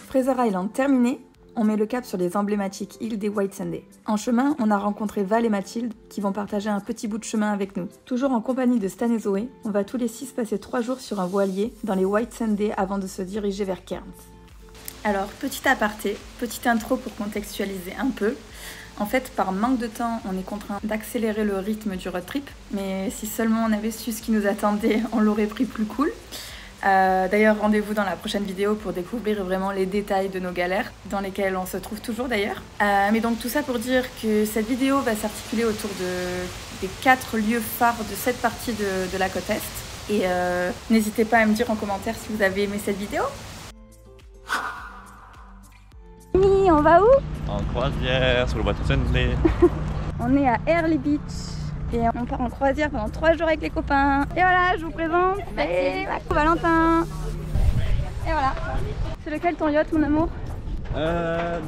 Fraser Island terminé, on met le cap sur les emblématiques îles des Whitsunday. En chemin, on a rencontré Val et Mathilde qui vont partager un petit bout de chemin avec nous. Toujours en compagnie de Stan et Zoé, on va tous les 6 passer 3 jours sur un voilier dans les Whitsunday avant de se diriger vers Cairns. Alors, petit aparté, petite intro pour contextualiser un peu. En fait, par manque de temps, on est contraint d'accélérer le rythme du road trip, mais si seulement on avait su ce qui nous attendait, on l'aurait pris plus cool. D'ailleurs, rendez-vous dans la prochaine vidéo pour découvrir vraiment les détails de nos galères, dans lesquelles on se trouve toujours d'ailleurs. Mais donc tout ça pour dire que cette vidéo va s'articuler autour des 4 lieux phares de cette partie de la côte Est. Et n'hésitez pas à me dire en commentaire si vous avez aimé cette vidéo. Oui, on va où? En croisière sur le bateau Whitsunday. On est à Early Beach. Et on part en croisière pendant 3 jours avec les copains. Et voilà, je vous présente, c'est Valentin. Et voilà. C'est lequel ton yacht, mon amour?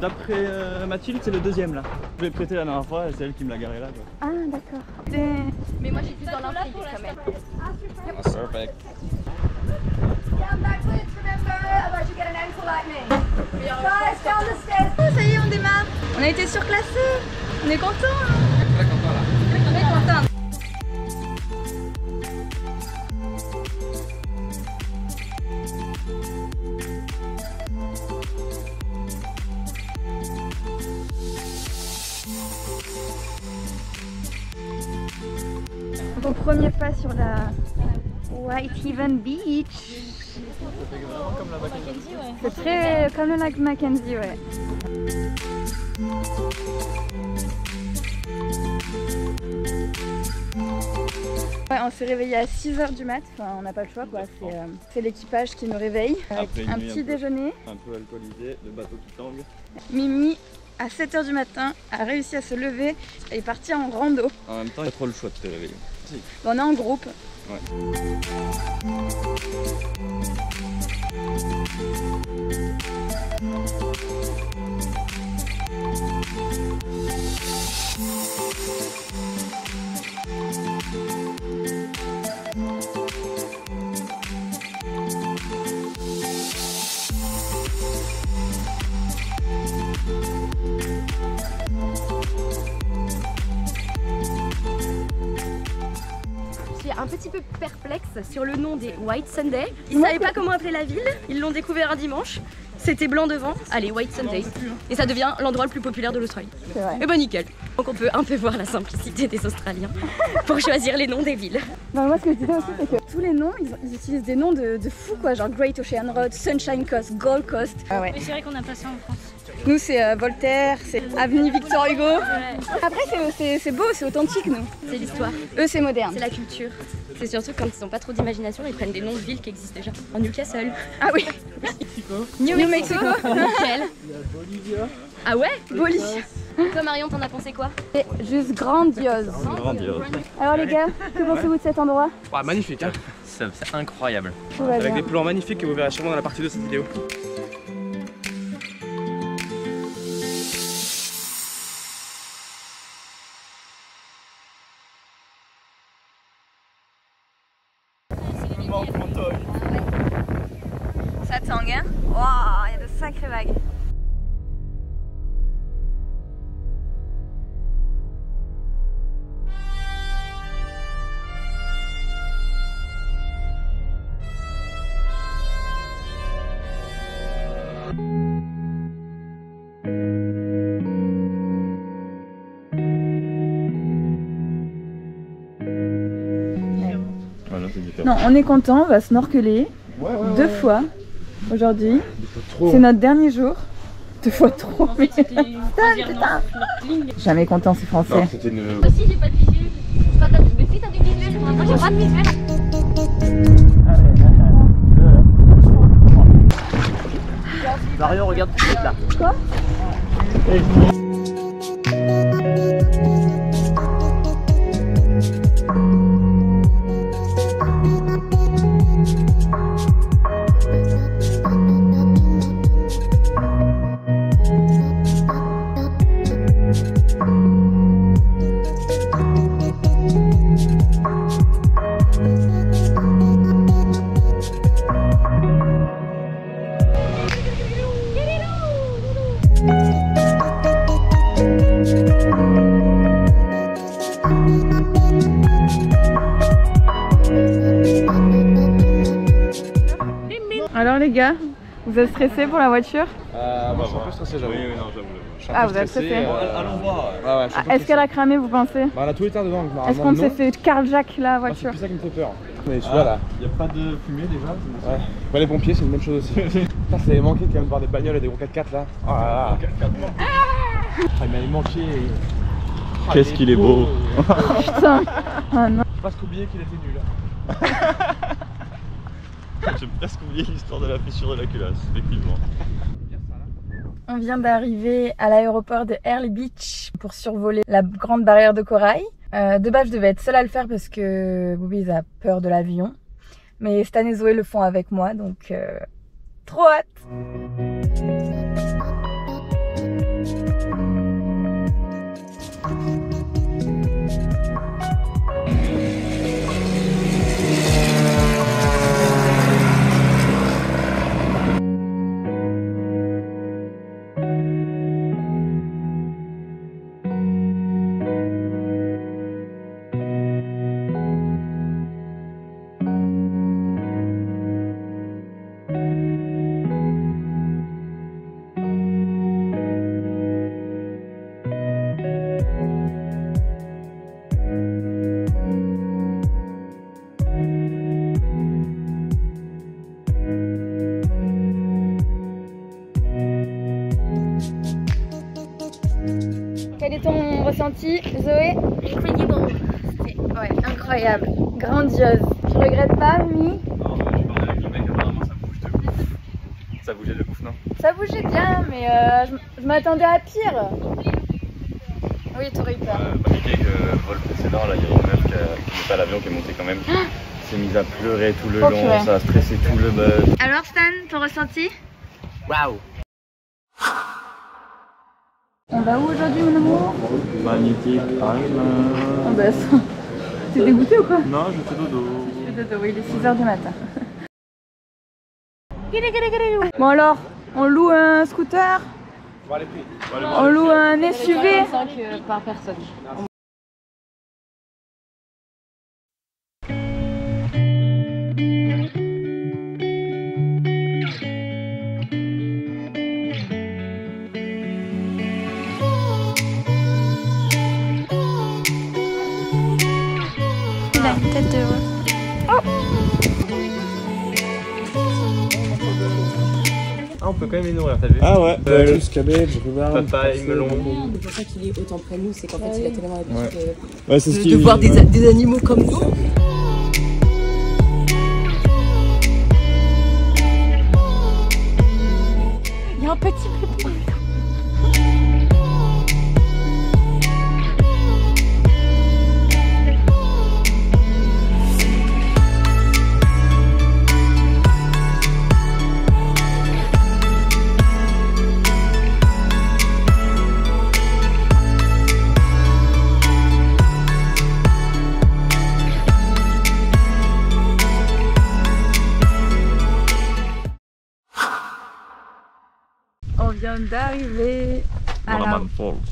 D'après Mathilde, c'est le deuxième là. Je l'ai prêté la dernière fois et c'est elle qui me l'a garé là. Quoi. Ah, d'accord. Mais moi j'ai plus dans l'intrigue quand même. Perfect. Oh, ça y est, on démarre. On a été surclassés. On est contents. Hein. On est contents. Donc, premier pas sur la Whitehaven Beach. C'est très comme le lac Mackenzie, ouais. Ouais, on s'est réveillé à 6 h du mat, enfin on n'a pas le choix quoi, c'est l'équipage qui nous réveille avec un petit déjeuner. Un peu alcoolisé, le bateau qui tangue. Mimi, à 7 h du matin, a réussi à se lever et est partie en rando. En même temps, il y a trop le choix de te réveiller. Si. On est en groupe. Ouais. Un petit peu perplexe sur le nom des Whitsunday. Ils savaient pas comment appeler la ville, ils l'ont découvert un dimanche. C'était blanc devant, allez Whitsunday. Et ça devient l'endroit le plus populaire de l'Australie. Et bah nickel. Donc on peut un peu voir la simplicité des Australiens pour choisir les noms des villes. Non, moi ce que je disais aussi c'est que tous les noms, ils utilisent des noms de fous quoi, genre Great Ocean Road, Sunshine Coast, Gold Coast. Ah ouais. Mais c'est vrai qu'on a pas ça en France. Nous c'est Voltaire, c'est Avenue Victor Hugo. Ouais. Après c'est beau, c'est authentique nous. C'est l'histoire. Eux c'est moderne. C'est la culture. C'est surtout quand ils n'ont pas trop d'imagination, ils prennent des noms de villes qui existent déjà. En Newcastle. Ah oui. New Mexico. Nickel. Ah ouais? Bolivie. Toi Marion, t'en as pensé quoi? C'est juste grandiose. Grandiose. Alors les gars, que pensez-vous de cet endroit? Ouais, magnifique hein. C'est incroyable. Tout va Avec bien. des plans magnifiques que vous verrez sûrement dans la partie de cette vidéo. Ça tangue hein? Waouh, il y a de sacrées vagues. Non, on est content, on va snorkeler 2 fois aujourd'hui. C'est notre dernier jour. 2 fois trop. Mais... putain. Jamais content, c'est français. Non, c'était une... Aussi j'ai pas de visuel. Mais si t'as du visuel, moi j'ai pas de visuel. Marion, regarde tout de suite là. Quoi? Alors les gars, vous êtes stressés pour la voiture? Moi je suis un peu stressé, j'avoue. Oui, non, j'avoue. Ah, vous êtes stressé. Allons voir. Ouais, Est-ce qu'elle a cramé, vous pensez? Bah, elle a tout éteint dedans, donc Est-ce qu'on s'est fait carjack la voiture? C'est plus ça qui me fait peur. Mais tu vois là. Il n'y a pas de fumée déjà? Ouais. Bah, les pompiers, c'est une bonne chose aussi. Putain, ça avait manqué quand même de voir des bagnoles et des gros 4x4 là. Oh là là. Il m'avait manqué. Qu'est-ce qu'il est beau. Putain. Ah non. Faut pas oublier qu'il était nul. J'ai presque oublié l'histoire de la fissure de la culasse, effectivement. On vient d'arriver à l'aéroport de Early Beach pour survoler la grande barrière de corail. De base, je devais être seule à le faire parce que Boobies a peur de l'avion. Mais Stan et Zoé le font avec moi, donc trop hâte! Quel est ton ressenti, Zoé? Incredible. C'était incroyable, grandiose. Tu regrettes pas, Mimi? Non, je parlais avec le mec, apparemment ça bouge de ouf. Ça bougeait de ouf, non? Ça bougeait bien, mais je m'attendais à pire. Oui, t'aurais eu peur. L'idée que le vol précédent, là, il y a une meuf qui n'est pas à l'avion, qui est montée quand même. S'est mise à pleurer tout le long, purée. ça a stressé tout le buzz. Alors Stan, ton ressenti? Waouh. On va où aujourd'hui, mon amour? Magnifique Island. On baisse. T'es dégoûté ou quoi? Non, je fais dodo. Je fais dodo, oui, il est 6 h du matin. Bon alors, on loue un scooter? Bon, allez, pris. On loue un SUV? 5 par personne. Il a une tête de... Ah, on peut quand même les nourrir, t'as vu? Ah ouais. Plus cabbage, rhubarbe. Papaye, melon. C'est pour ça qu'il est autant près de nous, c'est qu'en fait il a tellement l'habitude Ouais, c'est ce de voir des animaux comme nous. Il y a un petit pépin. On vient d'arriver à la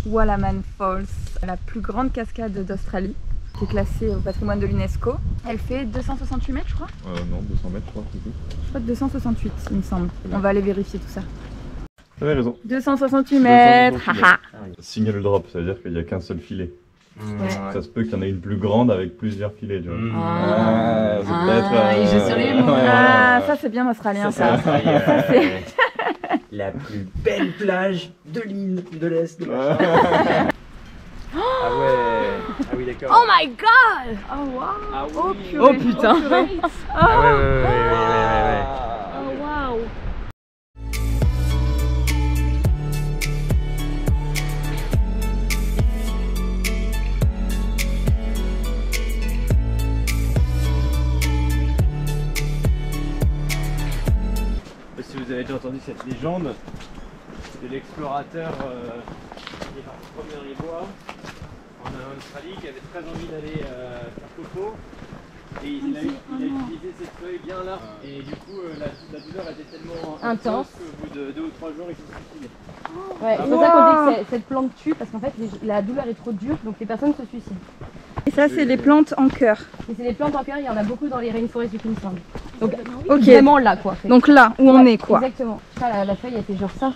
Wallaman Falls, la plus grande cascade d'Australie, qui est classée au patrimoine de l'UNESCO. Elle fait 268 mètres, je crois. Non, 200 mètres, je crois. Je crois que 268, il me semble. On va aller vérifier tout ça. T'avais raison. 268 mètres, haha. Single drop, ça veut dire qu'il n'y a qu'un seul filet. Ouais. Ça se peut qu'il y en ait une plus grande avec plusieurs filets, tu vois. Ah, c'est peut-être. il joue sur les mots. Ah, ça c'est bien australien ça. Ça, c'est- La plus belle plage de l'île de l'Est de la Ah ouais. Ah oui, d'accord. Oh my god! Oh wow. Ah oui. Oh, purée. Oh putain! Ah ouais, ouais. Oh waouh! Si vous avez déjà entendu cette légende, c'est l'explorateur qui est parti promener dans les bois en Australie, qui avait très envie d'aller faire coco. Et il a utilisé cette feuille bien là. Et du coup, la douleur était tellement Intense qu'au bout de 2 ou 3 jours, il s'est suicidé. Ouais, c'est pour ça qu'on dit que cette plante tue parce qu'en fait la douleur est trop dure donc les personnes se suicident. Et ça c'est les plantes en cœur. Et c'est des plantes en cœur, il y en a beaucoup dans les rainforests du Queensland. Donc Ok. vraiment là quoi. En fait. Donc là où on est quoi. Exactement. La feuille elle fait genre ça.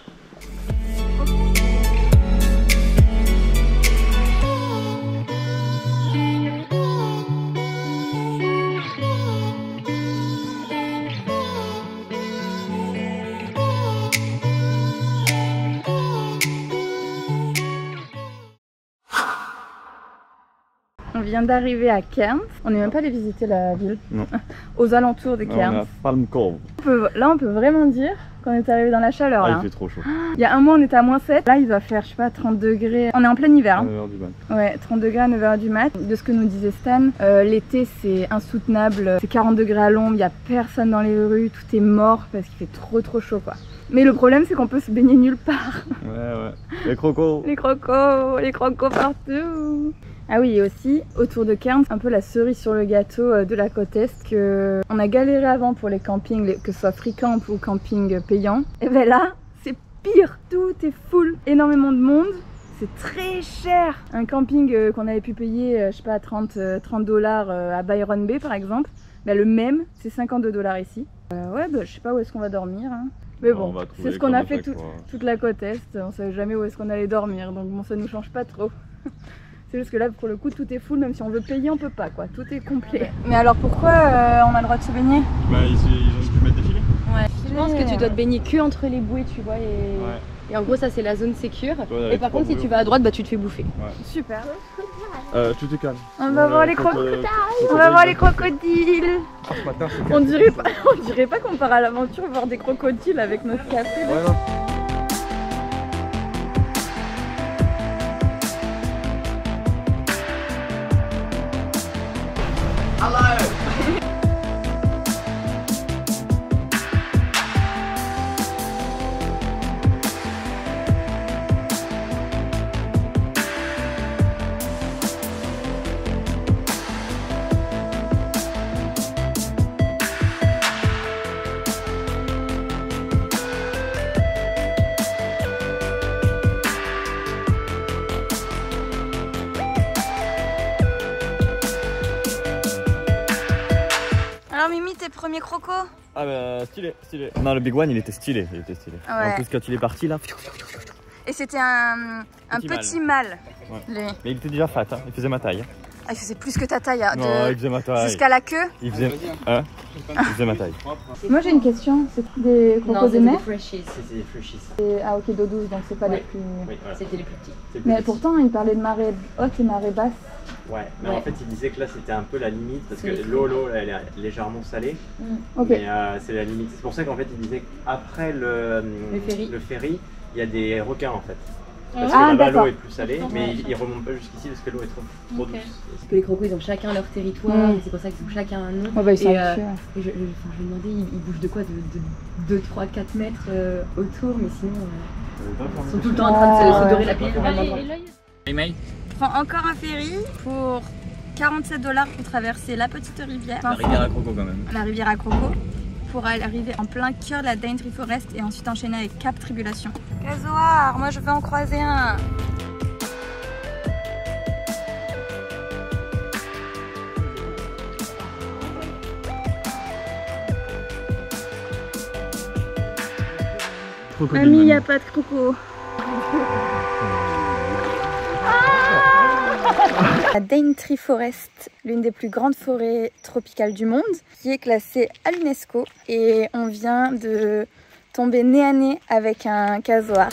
On vient d'arriver à Cairns. On n'est même pas allé visiter la ville. Non. Aux alentours de Cairns. On a Palm Cove. Là on peut vraiment dire qu'on est arrivé dans la chaleur. Ah, là. il fait trop chaud. Il y a un mois on était à -7. Là il va faire je sais pas 30 degrés. On est en plein hiver. À Hein. 9h du mat. Ouais, 30 degrés à 9h du mat. De ce que nous disait Stan, l'été c'est insoutenable. C'est 40 degrés à l'ombre, il n'y a personne dans les rues, tout est mort parce qu'il fait trop chaud quoi. Mais le problème c'est qu'on peut se baigner nulle part. Ouais. Les crocos. Les crocos partout. Ah oui, et aussi autour de Cairns, un peu la cerise sur le gâteau de la côte est, que on a galéré avant pour les campings, que ce soit free camp ou camping payant. Et ben là, c'est pire, tout est full, énormément de monde. C'est très cher. Un camping qu'on avait pu payer, je sais pas, 30 $ à Byron Bay par exemple, ben le même, c'est 52 $ ici. Ouais, bah, je sais pas où est-ce qu'on va dormir. Hein. Mais bon, c'est ce qu'on a fait toute la côte est. On savait jamais où est-ce qu'on allait dormir, donc bon, ça nous change pas trop. C'est juste que là, pour le coup, tout est full, même si on veut payer, on peut pas quoi, tout est complet. Mais alors pourquoi on a le droit de se baigner? Bah, ils ont pu mettre des filets. Ouais. Je pense que tu dois te baigner que entre les bouées, tu vois. Et en gros, ça c'est la zone sécure. Et par contre, si tu vas à droite, bah tu te fais bouffer. Ouais. Super. Tu te calmes. On va voir les crocodiles. On va voir les crocodiles. Ce matin, On dirait pas qu'on part à l'aventure voir des crocodiles avec notre café. Là. Ouais, non. Alors Mimi, tes premiers crocos? Ah bah stylé. Non, le Big One il était stylé. Ouais. En plus quand il est parti là. Et c'était un petit mâle. Ouais. Lui. Mais il était déjà fat, hein. Il faisait ma taille. Ah, il faisait plus que ta taille. Hein, Non, il faisait ma taille. jusqu'à la queue. Il faisait ma taille. Moi j'ai une question, c'est des crocos de mer? Freshies. C'est des flushies. Ah ok, d'eau douce, donc c'est pas les plus... Oui, voilà. C'était les plus petits. C'est plus Mais petit. pourtant il parlait de marée haute et marée basse. Ouais, mais Ouais. en fait il disait que là c'était un peu la limite parce que C'est l'eau elle est légèrement salée. Ok. Mais c'est la limite. C'est pour ça qu'en fait il disait qu'après le ferry, il y a des requins en fait. Parce que là-bas l'eau est plus salée, mais ils remontent pas jusqu'ici parce que l'eau est trop douce. Parce que les crocos ils ont chacun leur territoire, et c'est pour ça qu'ils ont chacun un nom. Oh bah ils sont Et, habitués. et je me demandais, ils bougent de quoi? De 2, 3, 4 mètres autour, mais sinon ils sont tout le temps en train de se dorer la pilule au même endroit. Prends encore un ferry pour 47 $ pour traverser la petite rivière. La rivière à Croco quand même. La rivière à Croco. Pour arriver en plein cœur de la Daintree Forest et ensuite enchaîner avec Cap Tribulation. Casoar, moi je veux en croiser un. Mamie, il n'y a pas de croco. La Daintree Forest, l'une des plus grandes forêts tropicales du monde, qui est classée à l'UNESCO. Et on vient de tomber nez à nez avec un casoar.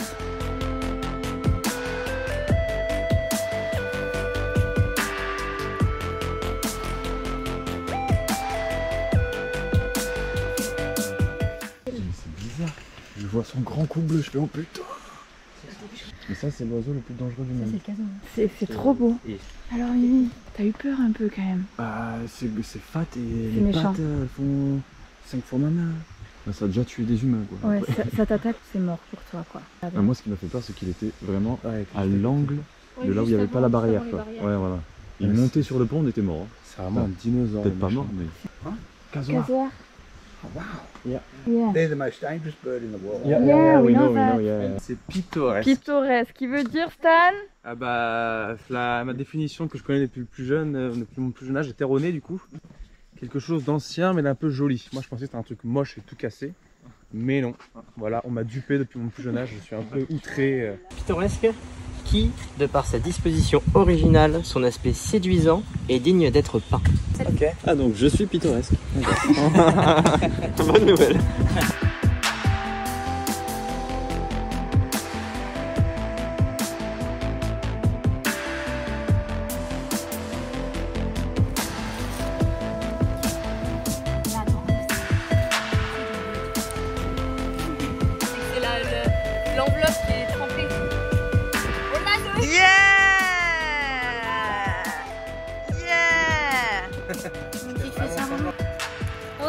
C'est bizarre. Je vois son grand cou bleu, je fais oh putain. Mais ça c'est l'oiseau le plus dangereux du monde. C'est trop beau. Alors Mimi, t'as eu peur un peu quand même. Bah c'est fat et C'est les méchant. pattes elles font 5 fois ma main. Bah, ça a déjà tué des humains quoi. Ouais, Après. ça t'attaque, c'est mort pour toi quoi. Moi ce qui m'a fait peur c'est qu'il était vraiment à l'angle de là où il n'y avait pas la barrière quoi. Ouais voilà. Il montait sur le pont, on était mort. C'est vraiment un dinosaure. Peut-être pas mort mais... Casoar. Casoar. Oh, wow. Yeah. They're the most dangerous bird in the world. Yeah, we know that. C'est pittoresque. Pittoresque, qui veut dire Stan? Ah bah ma définition que je connais depuis le plus jeune, depuis mon plus jeune âge, est erronée du coup. quelque chose d'ancien mais d'un peu joli. Moi je pensais que c'était un truc moche et tout cassé. Mais non, voilà, on m'a dupé depuis mon plus jeune âge, je suis un peu outré. Pittoresque qui, de par sa disposition originale, son aspect séduisant, est digne d'être peint. Ok. Ah donc je suis pittoresque. Bonne nouvelle. L'enveloppe qui est trempée. Yeah! Yeah! Tu fais ça vraiment. Oh!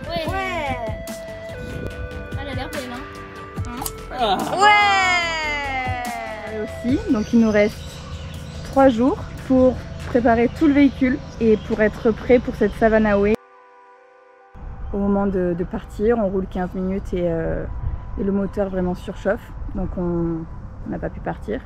Ouais! Ouais! Elle a l'air belle, hein? Ouais! Aussi, donc il nous reste 3 jours pour préparer tout le véhicule et pour être prêt pour cette Savannah Way. Au moment de partir, on roule 15 minutes et le moteur vraiment surchauffe, donc on n'a pas pu partir.